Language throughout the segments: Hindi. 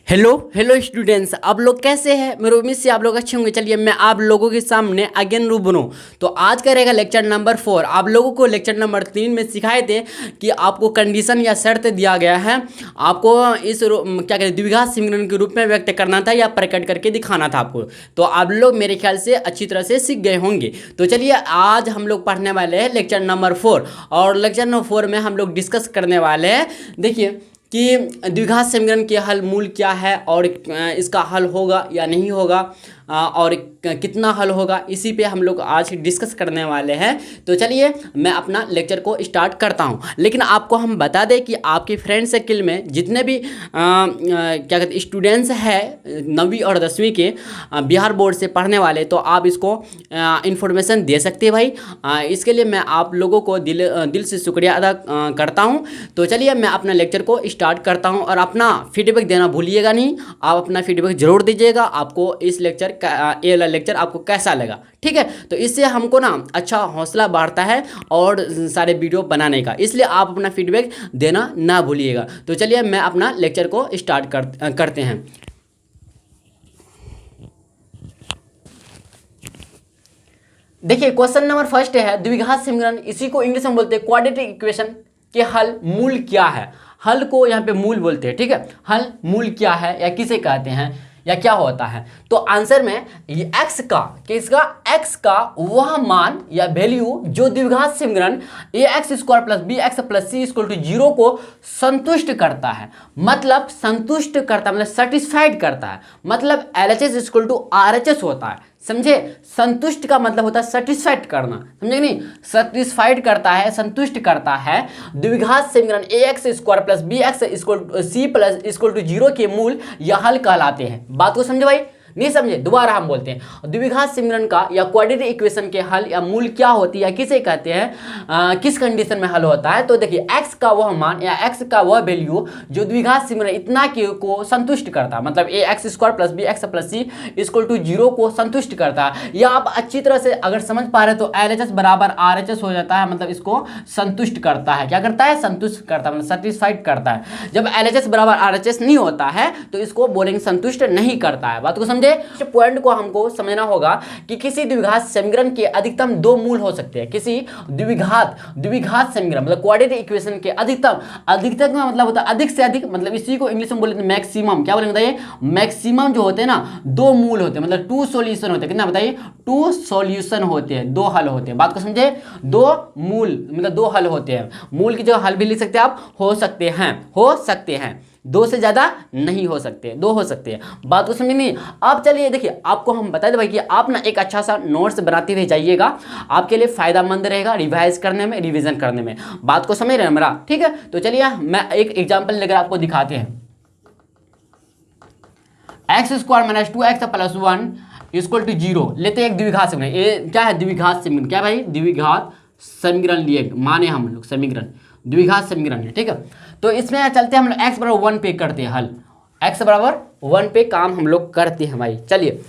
हेलो हेलो स्टूडेंट्स, आप लोग कैसे हैं। मेरी उम्मीद से आप लोग अच्छे होंगे। चलिए मैं आप लोगों के सामने अगेन रूबरू हूँ। तो आज का रहेगा लेक्चर नंबर 4। आप लोगों को लेक्चर नंबर 3 में सिखाए थे कि आपको कंडीशन या शर्त दिया गया है, आपको इस क्या कहते हैं द्विघात समीकरण के रूप में व्यक्त करना था या प्रकट करके दिखाना था आपको। तो आप लोग मेरे ख्याल से अच्छी तरह से सीख गए होंगे। तो चलिए आज हम लोग पढ़ने वाले हैं लेक्चर नंबर 4, और लेक्चर नंबर 4 में हम लोग डिस्कस करने वाले हैं, देखिए कि द्विघात समीकरण के हल मूल क्या है और इसका हल होगा या नहीं होगा, और कितना हल होगा, इसी पे हम लोग आज डिस्कस करने वाले हैं। तो चलिए मैं अपना लेक्चर को स्टार्ट करता हूं। लेकिन आपको हम बता दें कि आपकी फ्रेंड सर्किल में जितने भी क्या कहते स्टूडेंट्स हैं 9वीं और 10वीं के बिहार बोर्ड से पढ़ने वाले, तो आप इसको इन्फॉर्मेशन दे सकते हैं भाई। इसके लिए मैं आप लोगों को दिल से शुक्रिया अदा करता हूं। तो चलिए मैं अपना लेक्चर को स्टार्ट करता हूं, और अपना फीडबैक देना भूलिएगा नहीं। आप अपना फीडबैक जरूर दीजिएगा, आपको इस लेक्चर ये वाला लेक्चर आपको कैसा लगा, ठीक है। तो इससे हमको ना अच्छा हौसला बढ़ता है और सारे वीडियो बनाने का, इसलिए आप अपना फीडबैक देना ना भूलिएगा। तो चलिए मैं अपना लेक्चर को स्टार्ट करते हैं। देखिए क्वेश्चन नंबर फर्स्ट है द्विघात समीकरण, इसी को इंग्लिश में बोलते हैं क्वाड्रेटिक इक्वेशन के हल मूल क्या है। हल को यहाँ पे मूल बोलते हैं, ठीक है। हल मूल क्या है या किसे कहते हैं या क्या होता है। तो आंसर में ये x का, किसका, x का वह मान या वैल्यू जो द्विघात समीकरण ax² plus bx plus c equal to 0 को संतुष्ट करता है। मतलब संतुष्ट करता है, मतलब सेटिस्फाइड करता है, मतलब LHS इक्वल टू RHS होता है। समझे, संतुष्ट का मतलब होता है सेटिस्फाइड करना, समझे नहीं। सेटिस्फाइड करता है, संतुष्ट करता है द्विघात समीकरण ax² plus bx c plus equal to 0 के मूल या हल कहलाते हैं। बात को समझे भाई, नहीं समझे, दोबारा हम बोलते हैं द्विघात समीकरण का या क्वाड्रेटिक इक्वेशन के हल या मूल क्या होती है, किसे कहते हैं, किस कंडीशन में हल होता है। तो देखिए x का वह मान या x का वह वैल्यू जो द्विघात समीकरण इतना को संतुष्ट करता है, मतलब ax² plus bx plus c equal to 0 को संतुष्ट करता है। या आप अच्छी तरह से अगर समझ पा रहे तो LHS बराबर RHS हो जाता है, मतलब इसको संतुष्ट करता है। क्या करता है, संतुष्ट करता है, मतलब सेटिस्फाइड करता है। जब LHS बराबर RHS नहीं होता है तो इसको बोलेंगे संतुष्ट नहीं करता है। बात को समझे, पॉइंट को हमको समझना होगा कि किसी द्विघात समीकरण के अधिकतम 2 मूल हो सकते हैं। किसी द्विघात समीकरण मतलब क्वाड्रेटिक इक्वेशन के अधिकतम का मतलब होता है अधिक से अधिक, मतलब इसी को इंग्लिश में बोलते हैं मैक्सिमम। क्या बोलेंगे बताइए, मैक्सिमम जो होते हैं ना 2 मूल होते हैं, मतलब 2 सॉल्यूशन होते हैं। कितना बताइए, 2 सॉल्यूशन होते हैं, 2 हल होते हैं। बात को समझे, 2 मूल मतलब 2 हल होते हैं। मूल की जगह हल भी लिख सकते हैं आप, हो सकते हैं 2 से ज्यादा नहीं हो सकते, 2 हो सकते हैं। बात को समझ नहीं। अब चलिए देखिए आपको हम बता दें भाई कि आप ना एक अच्छा सा नोट्स बनाते हुए जाइएगा, आपके लिए फायदेमंद रहेगा रिवाइज करने में, रिवीजन करने में। बात को समझ रहे हैं मेरा, ठीक है। तो चलिए मैं एक एग्जांपल लेकर आपको दिखाते हैं। x² minus 2x plus 1 equal to 0 लेते हैं एक द्विघात समीकरण। ये क्या है, द्विघात समीकरण। क्या भाई, द्विघात समीकरण लिए माने हम लोग समीकरण, द्विघात समीकरण है, ठीक है। तो इसमें चलते हैं हम लोग x बराबर 1 पे करते हैं हल, x बराबर 1 पे काम हम लोग करते हैं भाई। चलिए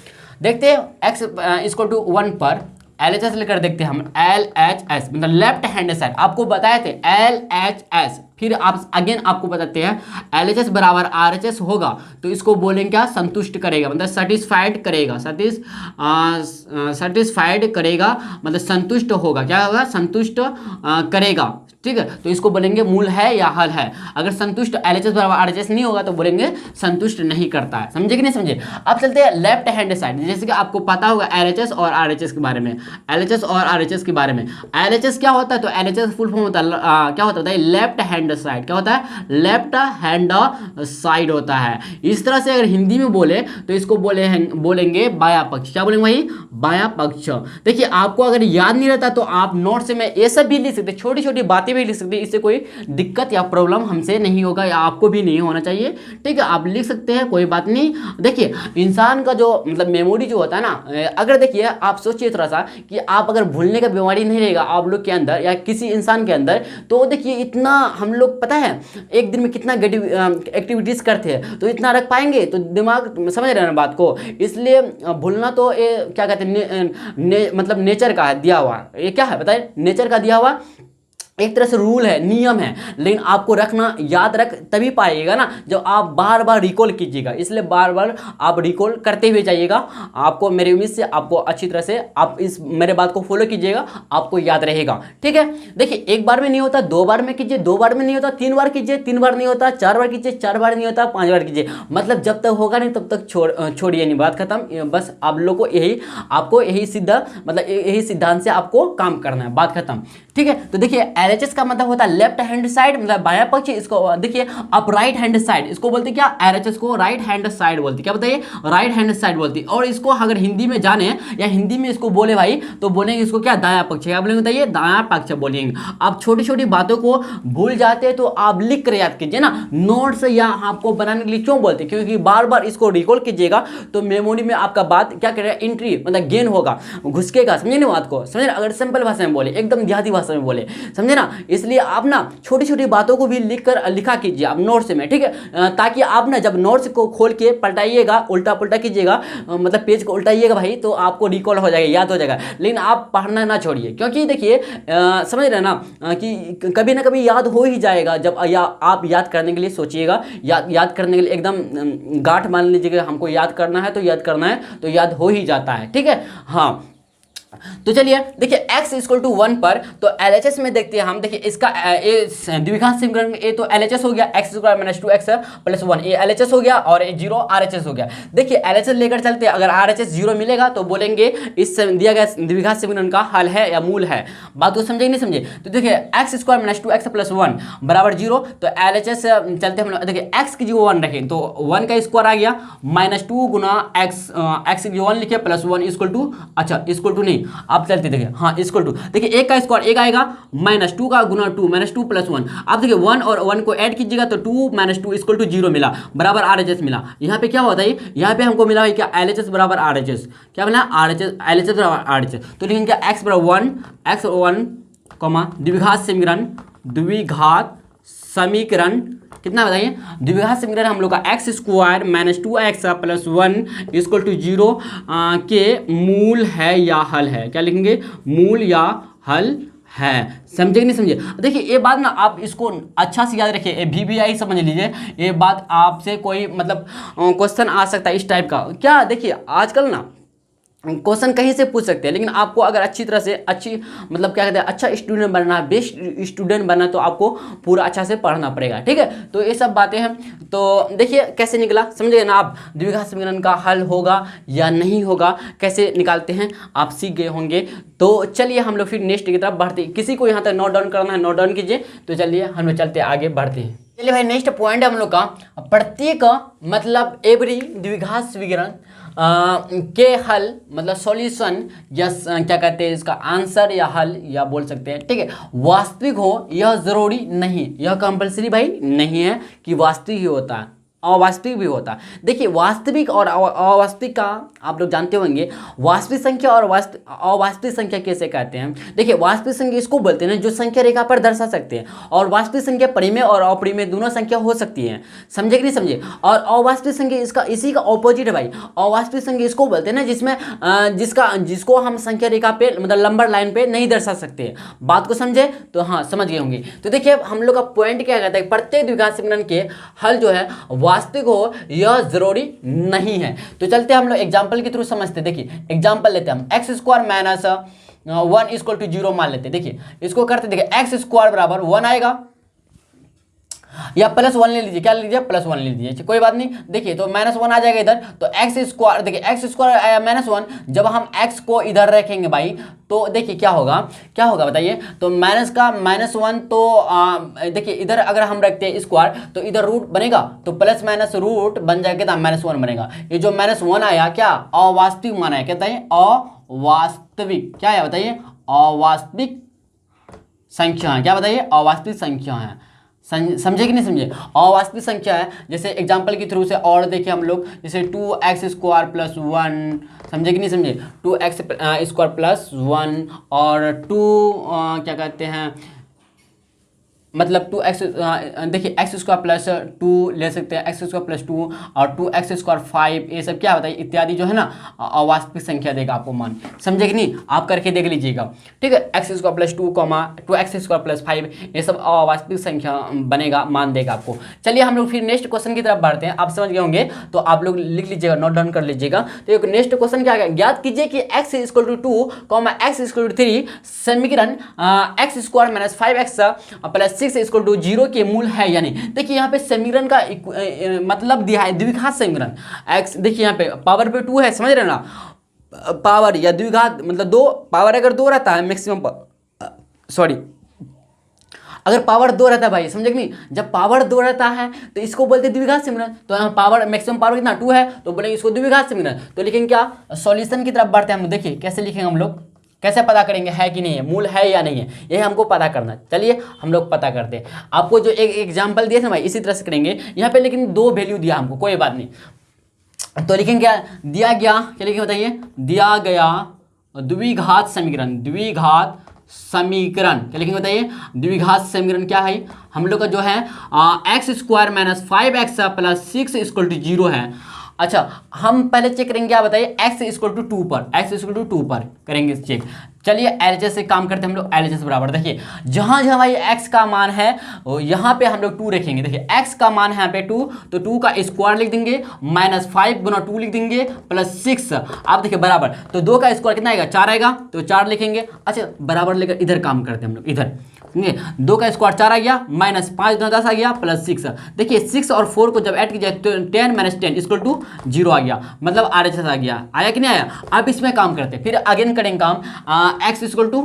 देखते हैं x इक्वल टू 1 पर LHS लेकर देखते हैं हम। LHS मतलब लेफ्ट हैंड साइड, आपको बताए थे LHS, फिर आप अगेन आपको बताते हैं LHS बराबर RHS होगा तो इसको बोलेंगे क्या, संतुष्ट करेगा, मतलब सेटिस्फाइड करेगा, सेटिस्फाइड करेगा मतलब संतुष्ट होगा। क्या होगा, संतुष्ट करेगा, ठीक है। तो इसको बोलेंगे मूल है या हल है। अगर संतुष्ट LHS बराबर RHS नहीं होगा तो बोलेंगे संतुष्ट नहीं करता है। समझे कि नहीं समझे। अब चलते हैं लेफ्ट हैंड साइड, जैसे कि आपको पता होगा LHS और RHS के बारे में, LHS और RHS के बारे में। LHS क्या होता है, तो LHS फुल फॉर्म होता है क्या होता है, लेफ्ट हैंड साइड। क्या होता है, लेफ्ट हैंड साइड होता है। इस तरह से अगर हिंदी में बोले तो इसको बोलेंगे बाया पक्ष। क्या बोलेंगे भाई, बाया पक्ष। देखिए आपको अगर याद नहीं रहता तो आप नोट से मैं ये सब भी लिख सकते, छोटी छोटी बातें भी लिख सकते हैं, इससे कोई दिक्कत या प्रॉब्लम हमसे नहीं होगा या आपको भी नहीं होना चाहिए, ठीक है। आप लिख सकते हैं, कोई बात नहीं। देखिए इंसान का जो मतलब मेमोरी जो होता है ना, अगर देखिए आप सोचिए थोड़ा सा कि आप अगर भूलने का बीमारी नहीं रहेगा आप लोग के अंदर या किसी इंसान के अंदर, तो देखिए इतना हम लोग पता है एक दिन में कितना एक्टिविटीज करते हैं, तो इतना रख पाएंगे तो दिमाग समझ रहे हैं ना बात को। इसलिए भूलना तो ये क्या कहते हैं मतलब नेचर का है दिया हुआ, ये क्या है बताइए, नेचर का दिया हुआ एक तरह से रूल है, नियम है, लेकिन आपको रखना, याद रख तभी पाइएगा ना जब आप बार बार रिकॉल कीजिएगा। इसलिए बार बार आप रिकॉल करते हुए जाइएगा। आपको मेरी उम्मीद से आपको अच्छी तरह से आप इस मेरे बात को फॉलो कीजिएगा, आपको याद रहेगा। ठीक है, देखिए एक बार में नहीं होता, 2 बार में कीजिए, 2 बार में नहीं होता 3 बार कीजिए, 3 बार नहीं होता 4 बार कीजिए, 4 बार नहीं होता 5 बार कीजिए। मतलब जब तक होगा नहीं तब तक छोड़िए नहीं, बात खत्म। बस आप लोग को आपको यही सीधा मतलब यही सिद्धांत से आपको काम करना है, बात खत्म। ठीक है, तो देखिए LHS का मतलब होता है लेफ्ट हैंड साइड, मतलब बायां पक्ष। इसको देखिए आप राइट हैंड साइड, इसको बोलते क्या, LHS को राइट हैंड साइड बोलते, क्या बताइए, राइट हैंड साइड बोलती। और इसको अगर हिंदी में जाने या हिंदी में इसको बोले भाई तो बोलेंगे इसको क्या, दायां पक्ष। क्या बोलेंगे बताइए, दायां पक्ष बोलेंगे। आप छोटी छोटी बातों को भूल जाते हैं तो आप लिख कर याद कीजिए ना, नोट्स या आपको बनाने के लिए क्यों बोलते, क्योंकि बार बार इसको रिकॉल कीजिएगा तो मेमोरी में आपका बात क्या करेगा, एंट्री मतलब गेन होगा, घुसकेगा। समझे ना बात को, समझे ना, अगर सिंपल भाषा में बोले, एकदम देहाती भाषा में बोले, समझे ना। इसलिए आप ना छोटी छोटी बातों को भी लिखा कीजिए आप नोट्स में, ठीक है, ताकि आप ना जब नोट्स को खोल के पलटाइएगा, उल्टा पुल्टा कीजिएगा, मतलब पेज को उल्टाइएगा भाई, तो आपको रिकॉल हो जाएगा, याद हो जाएगा। लेकिन आप पढ़ना ना छोड़िए, क्योंकि देखिए समझ रहे ना कि कभी ना कभी याद हो ही जाएगा। जब आप याद करने के लिए सोचिएगा, याद करने के लिए एकदम गांठ मान लीजिएगा, हमको याद करना है तो याद करना है, तो याद हो ही जाता है। ठीक है, हाँ। तो चलिए देखिए x इक्वल टू 1 पर तो LHS में देखते हैं हम। देखिए इसका द्विघात समीकरण ये तो LHS हो गया, x square minus 2x plus 1, ये LHS हो गया और 0 RHS हो गया। देखिए LHS लेकर चलते हैं, अगर RHS 0 मिलेगा तो बोलेंगे इस दिया गया द्विघात समीकरण का हल है या मूल है। बात को समझे नहीं समझे। तो देखिए x square minus 2x plus 1 बराबर 0, तो LHS चलते हम लोग। देखिए x की जगह 1 रखें तो 1 का स्क्वायर आ गया, माइनस 2 गुना x की 1 लिखे प्लस 1 इक्वल टू, अच्छा इक्वल टू नहीं, आप चलते देखिए, हाँ इक्वल टू। देखिए 1 का स्क्वायर 1 आएगा, माइनस 2 का गुना 2 माइनस 2 प्लस 1। आप देखिए 1 और 1 को ऐड कीजिएगा तो 2 माइनस 2 इक्वल टू 0 मिला, बराबर RHS मिला। यहाँ पे क्या होता है, यहाँ पे हमको मिला है क्या, LHS बराबर RHS, क्या मिला, LHS बराबर RHS। तो लिखेंगे क्या, x बराबर 1 द्विघात समीकरण कितना बताइए, द्विघात समीकरण हम लोग का x square minus 2x plus 1 equal to 0 के मूल है या हल है। क्या लिखेंगे, मूल या हल है। समझे कि नहीं समझे। देखिए ये बात ना आप इसको अच्छा से याद रखिए, VBI समझ लीजिए। ये बात आपसे कोई मतलब क्वेश्चन आ सकता है इस टाइप का। क्या देखिए आजकल ना क्वेश्चन कहीं से पूछ सकते हैं, लेकिन आपको अगर अच्छी तरह से मतलब क्या कहते हैं, अच्छा स्टूडेंट बनना है, बेस्ट स्टूडेंट बनना, तो आपको पूरा अच्छा से पढ़ना पड़ेगा। ठीक है, तो ये सब बातें हैं। तो देखिए कैसे निकला, समझे ना आप, द्विघात समीकरण का हल होगा या नहीं होगा, कैसे निकालते हैं आप सीख गए होंगे। तो चलिए हम लोग फिर नेक्स्ट की तरफ बढ़ते हैं। किसी को यहाँ तक नोट डाउन करना है नोट डाउन कीजिए। तो चलिए हम लोग चलते आगे बढ़ते हैं। चलिए भाई नेक्स्ट पॉइंट है हम लोग का, प्रत्येक मतलब एवरी द्विघात समीकरण के हल मतलब सॉल्यूशन या क्या कहते हैं इसका आंसर या हल या बोल सकते हैं। ठीक है, वास्तविक हो यह जरूरी नहीं, यह कंपलसरी भाई नहीं है कि वास्तविक ही होता है, अवास्तविक भी होता। देखिए वास्तविक और अवास्तविक का आप लोग जानते होंगे। वास्तविक संख्या और अवास्तविक संख्या कैसे कहते हैं। देखिए वास्तविक संख्या इसको बोलते हैं जो संख्या रेखा पर दर्शा सकते हैं, और वास्तविक संख्या परिमेय और अपरिमेय दोनों संख्या हो सकती हैं। समझे कि नहीं समझे। और अवास्तविक संख्या इसका इसी का ऑपोजिट है भाई। अवास्तविक संख्या इसको बोलते हैं ना जिसमें जिसको हम संख्या रेखा पे मतलब लंबर लाइन पे नहीं दर्शा सकते। बात को समझे तो हाँ समझ गए होंगे। तो देखिए हम लोग का पॉइंट क्या कहता है, प्रत्येक द्विघात समीकरण के हल जो है वास्तविक हो यह जरूरी नहीं है। तो चलते हम लोग एग्जांपल के थ्रू समझते। देखिए एग्जांपल लेते हैं हम, x square minus 1 equal to 0 मान लेते। देखिए इसको करते, देखिए एक्स स्क्वायर बराबर 1 आएगा या प्लस 1 ले लीजिए, क्या ले लीजिए, प्लस 1 ले लीजिए, कोई बात नहीं। देखिए तो माइनस 1 आ जाएगा इधर, तो एक्स स्क्वायर, देखिए एक्स स्क्वायर आया माइनस 1, जब हम एक्स को इधर रखेंगे भाई तो देखिए क्या होगा बताइए। तो माइनस का माइनस 1, तो देखिए इधर अगर हम रखते हैं स्क्वायर तो इधर रूट बनेगा, तो प्लस माइनस रूट बन जाएगा तो माइनस 1 बनेगा। ये जो माइनस 1 आया क्या अवास्तविक माना है, क्या बताइए, अवास्तविक, क्या है बताइए, अवास्तविक संख्या है, क्या बताइए, अवास्तविक संख्या है। समझे कि नहीं समझे, अवास्तविक संख्या है। जैसे एग्जांपल के थ्रू से और देखिए हम लोग, जैसे 2x स्क्वायर प्लस 1, समझे कि नहीं समझे, 2x स्क्वायर प्लस 1 और 2 क्या कहते हैं मतलब 2x, देखिए एक्स स्क्वायर प्लस 2 ले सकते हैं, एक्स स्क्वायर प्लस 2 और 2x स्क्वायर 5, ये सब क्या बताइए इत्यादि जो है ना अवास्तविक संख्या देगा आपको मान, समझे कि नहीं, आप करके देख लीजिएगा, ठीक है। X square plus 2 2x square plus 5 ये सब अवास्तविक संख्या बनेगा, मान देगा आपको। चलिए हम लोग फिर नेक्स्ट क्वेश्चन की तरफ बढ़ते हैं। आप समझ गए होंगे तो आप लोग लिख लीजिएगा, नोट डाउन कर लीजिएगा। तो नेक्स्ट क्वेश्चन क्या है, ज्ञात कीजिए कि x equal to 2 x equal to 3 समीकरण x square minus 5x plus 6 equal to 0 के मूल है या नहीं। देखिए यहाँ पे समीकरण का मतलब दिया है द्विघात समीकरण। x देखिए यहाँ पे पावर पे 2 है, समझ रहे हो ना, पावर या द्विघात मतलब 2 पावर अगर 2 रहता है मैक्सिमम, सॉरी अगर पावर 2 रहता है भाई, समझे कि नहीं, जब पावर 2 रहता है तो इसको बोलते हैं द्विघात समीकरण। तो यहाँ पावर मैक्सिमम पावर कितना 2 है तो बोलेंगे इसको द्विघात समीकरण। तो लिखेंगे क्या, सॉल्यूशन की तरफ बढ़ते हैं हम लोग। देखिए कैसे लिखेंगे हम लोग, कैसे पता करेंगे है कि नहीं है, मूल है या नहीं है, यही हमको पता करना। चलिए हम लोग पता करते हैं। आपको जो एक एग्जाम्पल दिया था भाई इसी तरह से करेंगे यहाँ पे, लेकिन 2 वैल्यू दिया हमको, कोई बात नहीं। तो लिखेंगे क्या, दिया गया, क्या लिखेंगे बताइए, दिया गया द्विघात समीकरण, द्विघात समीकरण क्या लिखेंगे बताइए, द्विघात समीकरण क्या है हम लोग का जो है x square minus 5x plus 6 equal to 0 है। अच्छा हम पहले चेक करेंगे क्या बताइए, x इक्वल टू 2 पर, x इक्वल टू 2 पर करेंगे चेक। चलिए LHS से काम करते हैं हम लोग, LHS बराबर देखिए जहाँ जहाँ भाई x का मान है यहाँ पे हम लोग 2 रखेंगे। देखिए x का मान है यहाँ पे 2, तो 2 का स्क्वायर लिख देंगे माइनस 5 गुना 2 लिख देंगे प्लस 6, आप देखिए बराबर, तो 2 का स्क्वायर कितना आएगा 4 आएगा, तो 4 लिखेंगे। अच्छा बराबर लेकर इधर काम करते हैं हम लोग, इधर 2 का स्क्वायर 4 आ गया माइनस 5 गुना 10 आ गया प्लस 6। देखिए 6 और 4 को जब ऐड कीजिए तो 10 माइनस 10 इक्वल टू 0 आ गया, मतलब RHS आ गया, आया कि नहीं आया। अब इसमें काम करते हैं, फिर अगेन करेंगे काम x इक्वल टू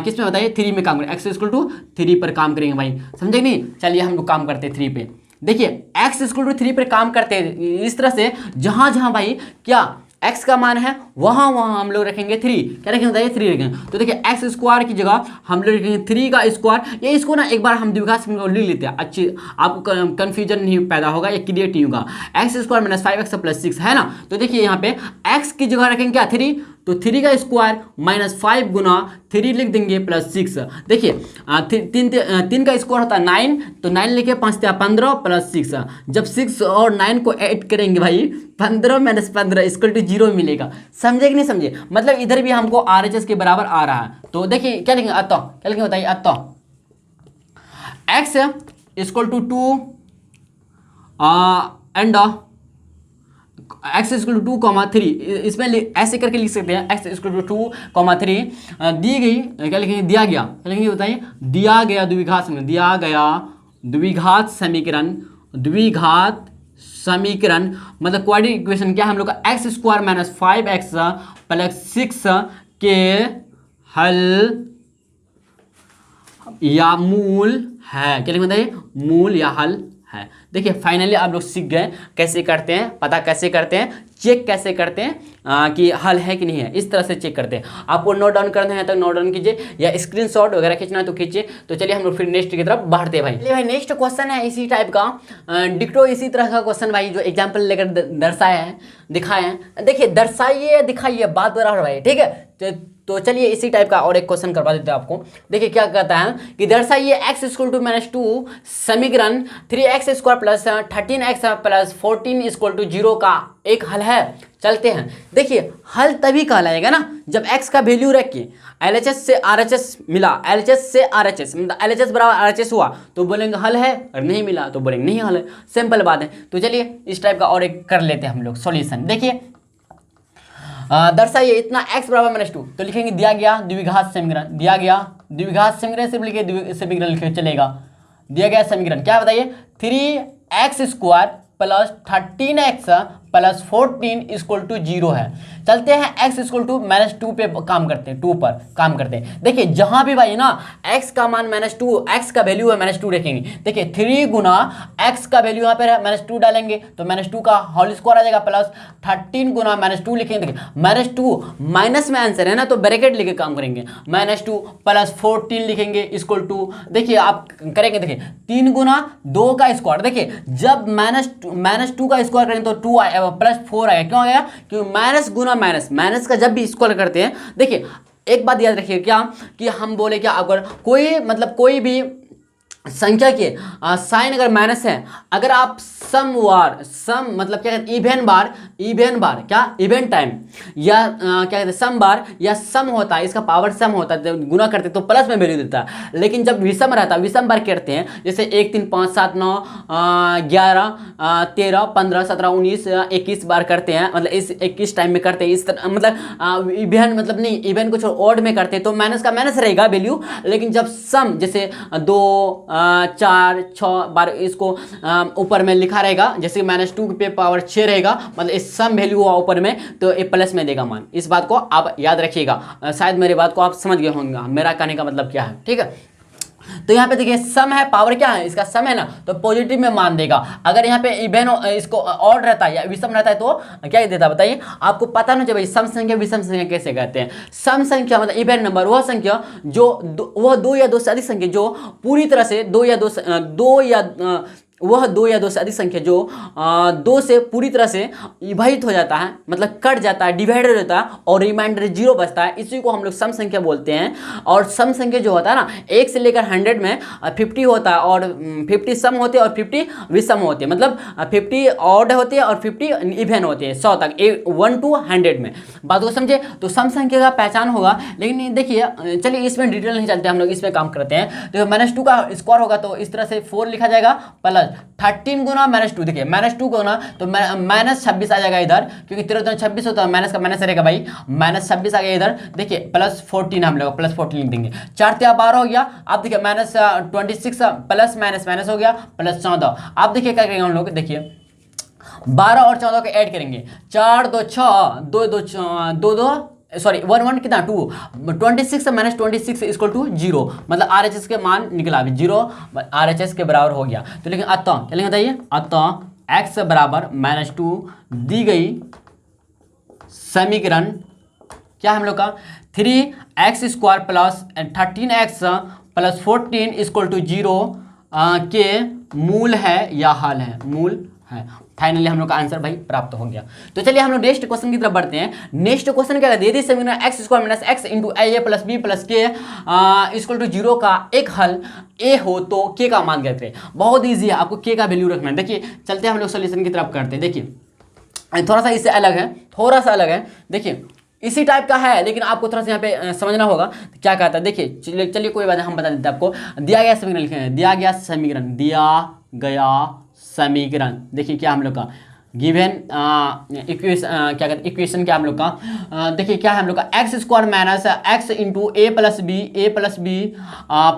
किस में बताइए 3 में काम करें, x इक्वल टू 3 पर काम करेंगे भाई, समझे नहीं। चलिए हम लोग काम करते हैं 3 पे। देखिए x इक्वल टू 3 पर काम करते हैं इस तरह से, जहाँ जहाँ भाई क्या x का मान है वहाँ वहाँ हम लोग रखेंगे 3, क्या रखेंगे बताइए 3 रखेंगे। तो देखिए x स्क्वायर की जगह हम लोग रखेंगे 3 का स्क्वायर। ये इसको ना एक बार हम द्विघात समीकरण लिख लेते हैं, अच्छी आपको कन्फ्यूजन नहीं पैदा होगा, ये क्लियर नहीं होगा। X square minus 5x plus 6 है ना, तो देखिए यहाँ पे x की जगह रखेंगे क्या 3, तो 3 का स्क्वायर माइनस 5 गुना 3 लिख देंगे प्लस 6। देखिए 3 का स्क्वायर होता है 9, तो 9 लिखे 5 15 प्लस 6, जब 6 और 9 को ऐड करेंगे भाई 15 माइनस 15 इक्वल टू 0 मिलेगा, समझे कि नहीं समझे। मतलब इधर भी हमको RHS के बराबर आ रहा है। तो देखिए क्या लिखेंगे अतः, क्या लिखेंगे बताइए अतः x equal to 2 and x equal to 2,3, इसमें ऐसे करके लिख सकते हैं x इक्वल टू 2,3 दी गई, क्या लिखेंगे दिया गया, क्या लिखेंगे बताइए दिया गया द्विघात समीकरण, दिया गया द्विघात समीकरण, द्विघात समीकरण मतलब क्वाड्रेटिक इक्वेशन क्या है हम लोग का, x square minus 5x plus 6 के हल या मूल है, क्या लिखेंगे बताइए मूल या हल है। देखिए फाइनली आप लोग सीख गए कैसे करते हैं, पता कैसे करते हैं, चेक कैसे करते हैं कि हल है कि नहीं है, इस तरह से चेक करते हैं। आपको नोट डाउन करना है तो नोट डाउन कीजिए, या स्क्रीनशॉट वगैरह खींचना है तो खींचिए। तो चलिए हम लोग फिर नेक्स्ट की तरफ बढ़ते हैं भाई। चलिए भाई नेक्स्ट क्वेश्चन है इसी टाइप का, डिक्टो इसी तरह का क्वेश्चन भाई, जो एग्जाम्पल लेकर दर्शाए हैं दिखाए हैं। देखिए दर्शाइए दिखाइए बात बराबर भाई, ठीक है। तो चलिए इसी टाइप का और एक क्वेश्चन करवा देते हैं आपको। देखिए क्या कहता है कि दर्शाइए x इक्वल टू माइनस 2 समीकरण 3x square plus 13x plus 14 equal to 0 का एक हल है। चलते हैं, देखिए हल तभी कहलाएगा ना जब x का वैल्यू रख के LHS से RHS मिला, LHS से RHS मतलब LHS बराबर RHS हुआ तो बोलेंगे हल है, और नहीं मिला तो बोलेंगे नहीं हल है, सिंपल बात है। तो चलिए इस टाइप का और एक कर लेते हैं हम लोग सॉल्यूशन। देखिए दर्शाइए इतना x बराबर माइनस 2, तो लिखेंगे दिया गया द्विघात समीकरण, दिया गया द्विघात समीकरण से लिखे समीकरण लिखे चलेगा। दिया गया समीकरण क्या बताइए 3x square plus 13x plus 14 equal to 0 है। चलते हैं x इक्वल टू माइनस 2 पे काम करते हैं, 2 पर काम करते हैं। देखिए जहां भी भाई ना x का मान माइनस 2, x का वैल्यू है माइनस 2 रखेंगे। देखिए 3 गुना x का वैल्यू यहाँ पर है माइनस 2 डालेंगे तो माइनस 2 का होल स्क्वायर आ जाएगा प्लस 13 गुना माइनस 2 लिखेंगे। देखिए माइनस 2 माइनस में आंसर है ना तो ब्रैकेट लेके काम करेंगे, माइनस 2 प्लस 14 लिखेंगे इक्वल टू, देखिए आप करेंगे देखिए 3 गुना 2 का स्क्वायर। देखिए जब माइनस 2 का स्क्वायर करेंगे तो 2 प्लस 4 आएगा, क्यों आएगा क्योंकि माइनस गुना माइनस का जब भी स्क्वायर करते हैं। देखिए एक बात याद रखिए क्या कि हम बोले क्या अगर कोई मतलब कोई भी संख्या के साइन अगर माइनस है, अगर आप सम मतलब क्या कहते हैं इवन बार क्या इवन टाइम या क्या कहते हैं सम बार या सम होता है, इसका पावर सम होता है, जब गुना करते तो प्लस में वैल्यू देता है। लेकिन जब विषम रहता है, विषम बार करते हैं जैसे 1 3 5 7 9 11 13 15 17 19 21 बार करते हैं, मतलब इस 21 टाइम में करते हैं इस तरह, मतलब इवन मतलब नहीं इवन कुछ ऑड में करते हैं तो माइनस का माइनस रहेगा वैल्यू। लेकिन जब सम जैसे 2 4 6 बार इसको ऊपर में लिखा रहेगा, जैसे -2 पे पावर 6 रहेगा, मतलब इस सम वैल्यू हुआ ऊपर में तो ये प्लस में देगा मान। इस बात को आप याद रखिएगा। शायद मेरी बात को आप समझ गए होंगे मेरा कहने का मतलब क्या है, ठीक है। तो यहाँ पे देखिए सम है, पावर क्या है इसका सम है ना, तो पॉजिटिव में मान देगा। अगर यहाँ पे इवन इसको ऑड रहता है या विषम रहता है तो क्या देता है बताइए। आपको पता ना चाहिए सम संख्या विषम संख्या कैसे कहते हैं। सम संख्या मतलब इवन नंबर वह संख्या जो वह 2 या 2 से अधिक संख्या जो पूरी तरह से 2 या 2 से अधिक संख्या जो 2 से पूरी तरह से विभाजित हो जाता है, मतलब कट जाता है, डिवाइड हो जाता है और रिमाइंडर 0 बचता है, इसी को हम लोग सम संख्या बोलते हैं। और सम संख्या जो होता है ना 1 से लेकर 100 में 50 होता है और 50 सम होते हैं और 50 विषम होते हैं, मतलब 50 ऑड होते हैं और 50 इवन होते हैं 100 तक 1 to 100 में। बात को समझे। तो सम संख्या का पहचान होगा। लेकिन देखिए चलिए इसमें डिटेल नहीं चलते, हम लोग इसमें काम करते हैं। तो -2 का स्क्वायर होगा तो इस तरह से 4 लिखा जाएगा प्लस 13 गुना -2। देखिए -2 गुना तो -26 आ जाएगा इधर, क्योंकि 13 तो 26 होता है, माइनस का माइनस रहेगा भाई, -26 आ गया इधर। देखिए +14 हम लोग +14 लिख देंगे, 4 × 12 हो गया। आप देखिए -26 प्लस माइनस हो गया +14। आप देखिए क्या करेंगे हम लोग, देखिए 12 और 14 को ऐड करेंगे, 4 2 6 2 2 2 2 सॉरी 1 1 कितना 2 26 -26 इक्वल टू 0, मतलब RHS के मान निकला अभी 0 RHS के बराबर हो गया। तो लेकिन अतः क्या लिखें बताइए, अतः x बराबर -2 दी गई समीकरण क्या हम लोग का 3x² plus 13x plus 14 equal to 0 के मूल है या हल है, मूल है। फाइनली हम लोग का आंसर भाई प्राप्त हो गया। तो चलिए हम लोग नेक्स्ट क्वेश्चन की तरफ बढ़ते हैं। नेक्स्ट क्वेश्चन क्या है, यदि समीकरण x² - x × a + b + k = 0 का एक हल a हो तो k का मान ज्ञात करें। बहुत ईजी है, आपको k का वैल्यू रखना है। देखिए चलते हैं हम लोग सोल्यूशन की तरफ करते हैं। देखिए थोड़ा सा इससे अलग है, थोड़ा सा अलग है। देखिए इसी टाइप का है, लेकिन आपको थोड़ा सा यहाँ पे समझना होगा क्या कहता है। देखिए चलिए कोई बात नहीं, हम बता देते हैं आपको। दिया गया समीकरण लिखेंगे, दिया गया समीकरण देखिए क्या हम लोग का गिवन क्या कहते हैं इक्वेशन क्या हम लोग का देखिए क्या है हम लोग का x² - x × a + b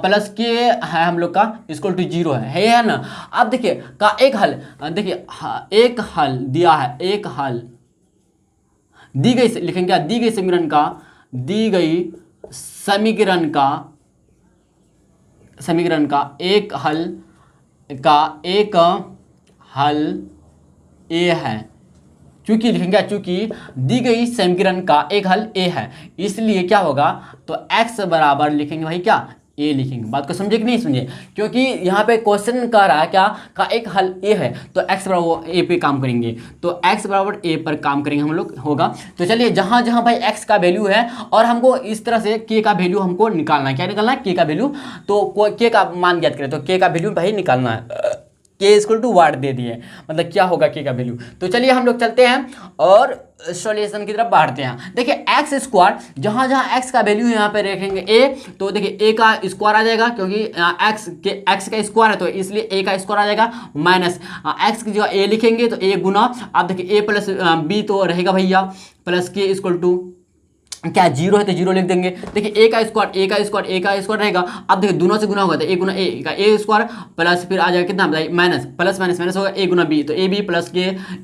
प्लस k है हम लोग का इक्वल टू 0 है ना। अब देखिए का एक हल, देखिए एक हल दिया है, एक हल दी गई लिखेंगे क्या, दी गई समीकरण का एक हल a है। चूंकि लिखेंगे, चूंकि दी गई समीकरण का एक हल a है, इसलिए क्या होगा तो x बराबर लिखेंगे भाई क्या a लिखेंगे। बात को समझे कि नहीं समझे, क्योंकि यहाँ पे क्वेश्चन कह रहा है क्या का एक हल a है तो x बराबर a पे काम करेंगे, तो x बराबर a पर काम करेंगे हम लोग होगा। तो चलिए जहाँ जहाँ भाई x का वैल्यू है और हमको इस तरह से k का वैल्यू हमको निकालना है, क्या निकालना है k का वैल्यू, तो k का मान ज्ञात करें तो k का वैल्यू भाई निकालना है। k इक्वल टू वाट दे दिए, मतलब क्या होगा k का वैल्यू। तो चलिए हम लोग चलते हैं और सॉल्यूशन की तरफ बढ़ते हैं। देखिए x² जहाँ जहाँ x का वैल्यू यहाँ पे रखेंगे a, तो देखिए a का स्क्वायर आ जाएगा, क्योंकि x का स्क्वायर है तो इसलिए a का स्क्वायर आ जाएगा, माइनस x की जगह a लिखेंगे तो a गुना, आप देखिए a प्लस b तो रहेगा भैया, प्लस k इक्वल टू क्या 0 है तो 0 लिख देंगे। देखिए a का स्क्वायर रहेगा। अब देखिए दोनों से गुना होगा तो a गुना a का a स्क्वायर प्लस फिर आ जाएगा कितना बताइए माइनस, प्लस माइनस होगा a गुना b, तो a b प्लस k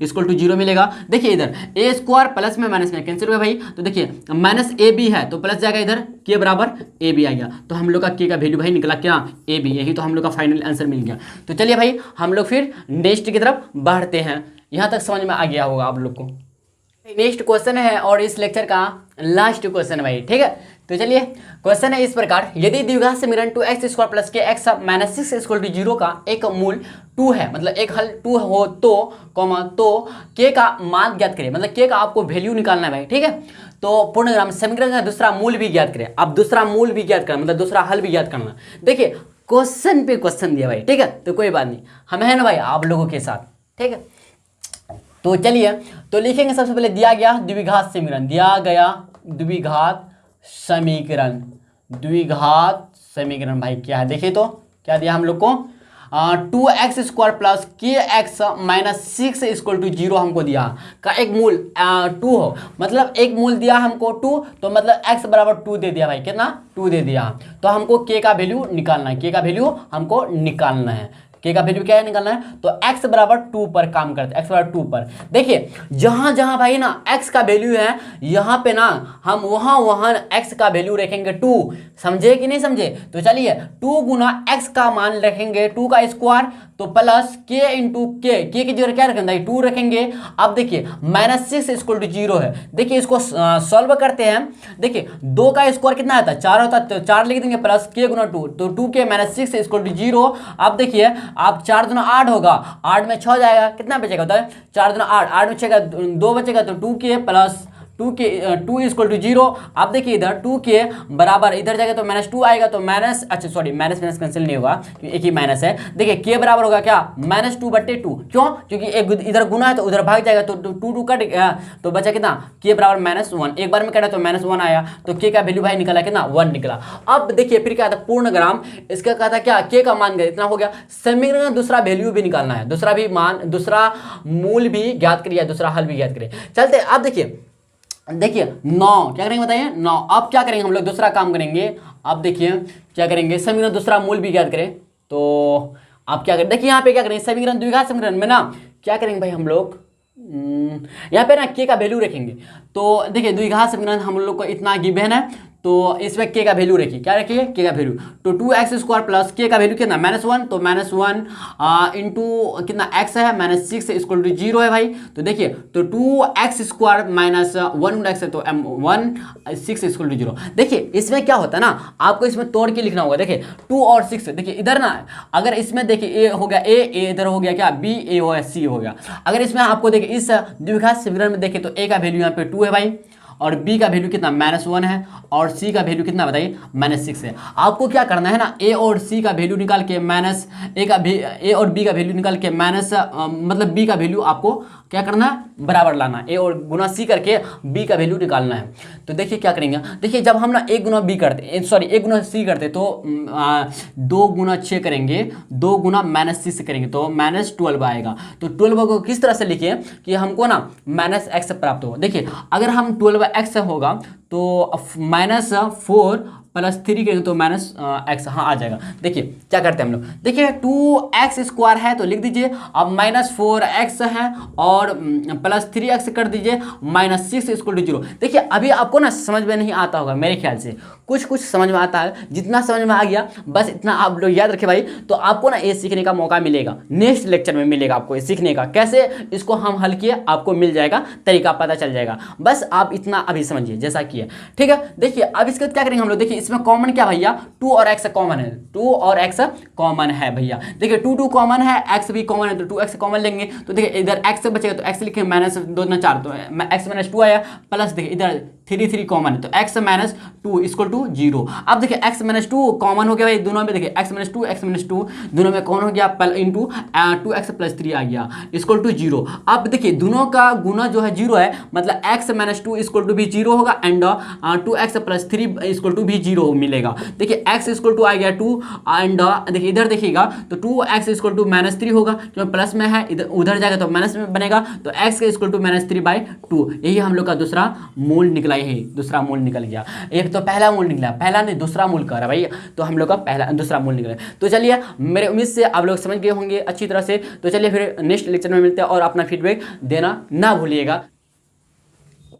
इक्वल टू 0 मिलेगा। देखिए इधर a स्क्वायर प्लस में माइनस में कैंसिल हो गया भाई, तो देखिए माइनस a b है तो प्लस जाएगा इधर k बराबर a b आ गया, तो हम लोग का k का वैल्यू भाई निकला क्या a b, यही तो हम लोग का फाइनल आंसर मिल गया। तो चलिए भाई हम लोग फिर नेक्स्ट की तरफ बढ़ते हैं। यहाँ तक समझ में आ गया होगा आप लोग को। नेक्स्ट क्वेश्चन है और इस लेक्चर का लास्ट क्वेश्चन है भाई, ठीक है। तो चलिए क्वेश्चन है इस प्रकार, यदि द्विघात समीकरण 2x² plus kx - 6 equal to 0 का एक मूल 2 है, मतलब एक हल 2 हो तो k का मान ज्ञात करें, मतलब k का आपको वैल्यू निकालना है भाई, ठीक है। तो पूर्णग्राम समीकरण का दूसरा मूल भी ज्ञात करें, अब दूसरा मूल भी ज्ञात करना मतलब दूसरा हल भी ज्ञात करना। देखिए क्वेश्चन पे क्वेश्चन दिया भाई, ठीक है। तो कोई बात नहीं, हम है ना भाई आप लोगों के साथ, ठीक है। तो चलिए, तो लिखेंगे सबसे पहले दिया गया द्विघात समीकरण, दिया गया द्विघात समीकरण, द्विघात समीकरण भाई क्या है, देखिए तो क्या दिया हम लोग को, 2x² plus kx minus 6 equal to 0 हमको दिया का एक मूल 2 हो, मतलब एक मूल दिया हमको 2, तो मतलब x बराबर 2 दे दिया भाई, कितना 2 दे दिया। तो हमको k का वैल्यू निकालना है, k का वैल्यू हमको निकालना है, k का वैल्यू क्या है निकालना है। तो x बराबर 2 पर काम करते हैं, x बराबर 2 पर। देखिए जहां जहां भाई ना x का वैल्यू है, यहाँ पे ना हम वहां x का वैल्यू रखेंगे 2, समझे कि नहीं समझे। तो चलिए 2 गुना x का मान रखेंगे 2 का स्क्वायर, तो प्लस k इंटू के की जगह क्या रखेंगे 2 रखेंगे। अब देखिए -6 इक्वल टू 0 है, देखिए इसको सॉल्व करते हैं। देखिए 2 का स्क्वायर कितना आता है 4 होता है, तो 4 लिख देंगे प्लस k गुना 2, तो 2k -6 इक्वल टू 0। अब देखिए आप 4 दूना 8 होगा, 8 में 6 जाएगा, कितना बचेगा होता है 4 दूना 8, 8 में 6 2 बचेगा, तो 2k प्लस 2 इक्वल टू 0। आप देखिए इधर 2k बराबर इधर जाएगा तो -2 आएगा, तो माइनस अच्छा सॉरी माइनस माइनस कैंसिल नहीं होगा, एक ही माइनस है। देखिए k बराबर होगा क्या -2/2, क्यों, क्योंकि एक इधर गुना है तो उधर भाग जाएगा, तो 2 कट गया, तो बचा कितना k बराबर -1, एक बार में कटा तो -1 आया, तो k का वैल्यू भाई निकला कितना 1 निकला। अब देखिए फिर क्या था पूर्णग्राम, इसका कहा था क्या k का मान इतना हो गया, समीकरण का दूसरा वैल्यू भी निकालना है, दूसरा भी मान, दूसरा मूल भी ज्ञात करिए, दूसरा हल भी ज्ञात करिए। चलते अब देखिए 9 क्या करेंगे बताइए 9। अब क्या करेंगे हम लोग दूसरा काम करेंगे, अब देखिए क्या करेंगे, समीकरण दूसरा मूल भी ज्ञात करें। तो आप क्या करें, देखिए यहाँ पे क्या करेंगे, समीकरण द्विघात समीकरण में ना क्या करेंगे भाई हम लोग, यहाँ पे ना k का वैल्यू रखेंगे। तो देखिए द्विघात समीकरण हम लोग को इतना गिवन है, तो इसमें k का वैल्यू रखिए, क्या रखिए k का वैल्यू, तो 2x² प्लस k का वैल्यू कितना -1, तो -1 इंटू कितना x है -6 इक्वल टू 0 है भाई। तो देखिए तो 2x² -1 x है, तो 6 इक्वल टू 0। देखिए इसमें क्या होता है ना, आपको इसमें तोड़ के लिखना होगा। देखिए 2 और 6, देखिए इधर ना अगर इसमें देखिए a हो गया a इधर हो गया क्या b, a हो गया c हो गया। अगर इसमें आपको देखिए इस द्विघात समीकरण में देखिए तो a का वैल्यू यहाँ पे 2 है भाई, और b का वैल्यू कितना -1 है, और c का वैल्यू कितना बताइए -6 है। आपको क्या करना है ना, a और c का वैल्यू निकाल के a और b का वैल्यू निकाल के मतलब b का वैल्यू आपको क्या करना है बराबर लाना, a और गुना c करके b का वैल्यू निकालना है। तो देखिए क्या करेंगे, देखिए जब हम ना 1 गुना b करते सॉरी 1 गुना c करते तो 2 गुना 6 करेंगे, 2 गुना -6 करेंगे तो -12 आएगा। तो 12 को किस तरह से लिखिए कि हमको ना -x प्राप्त हो। देखिए अगर हम 12x होगा तो -4 प्लस 3 करेंगे तो -x हाँ आ जाएगा। देखिए क्या करते हैं हम लोग, देखिए 2x² है तो लिख दीजिए, अब -4x है और प्लस 3x कर दीजिए, -6 इक्वल टू 0। देखिए अभी आपको ना समझ में नहीं आता होगा मेरे ख्याल से, कुछ कुछ समझ में आता है, जितना समझ में आ गया बस इतना आप लोग याद रखें भाई। तो आपको ना ये सीखने का मौका मिलेगा, नेक्स्ट लेक्चर में मिलेगा आपको ये सीखने का, कैसे इसको हम हल किए आपको मिल जाएगा, तरीका पता चल जाएगा। बस आप इतना अभी समझिए जैसा किए, ठीक है। देखिए अब इसके बाद क्या करेंगे हम लोग, देखिए इसमें कॉमन क्या भैया 2 और x कॉमन है, 2 और x कॉमन है भैया। देखिए 2 कॉमन है, x भी कॉमन है, तो 2x कॉमन लेंगे। तो देखिए इधर x बचेगा तो x लिखे -2 - 4, तो x -2 आया, प्लस देखिए इधर 3 कॉमन है तो x -2 इक्वल टू 0। अब देखिए x -2 कॉमन हो गया भाई दोनों में, देखिए x -2 दोनों में कौन हो गया इंटू 2x + 3 आ गया इक्वल टू 0। अब देखिए दोनों का गुना जो है 0 है, मतलब x -2 इक्वल टू भी 0 होगा एंड 2x + 3 इक्वल टू भी 0 मिलेगा। देखिए x इक्वल टू आ गया 2 एंड देखिए इधर देखिएगा तो 2x इक्वल टू -3 होगा, क्योंकि प्लस में है, इधर उधर जाएगा तो माइनस में बनेगा, तो x के इक्वल टू -3/2। यही हम लोग का दूसरा मूल निकला, ही दूसरा मूल निकल गया। एक तो पहला मूल निकला, पहला नहीं दूसरा मूल कर रहा भाई, तो हम लोग का पहला दूसरा मूल निकला। तो चलिए मेरे उम्मीद से आप लोग समझ गए होंगे अच्छी तरह से। तो चलिए फिर नेक्स्ट लेक्चर में मिलते हैं, और अपना फीडबैक देना ना भूलिएगा।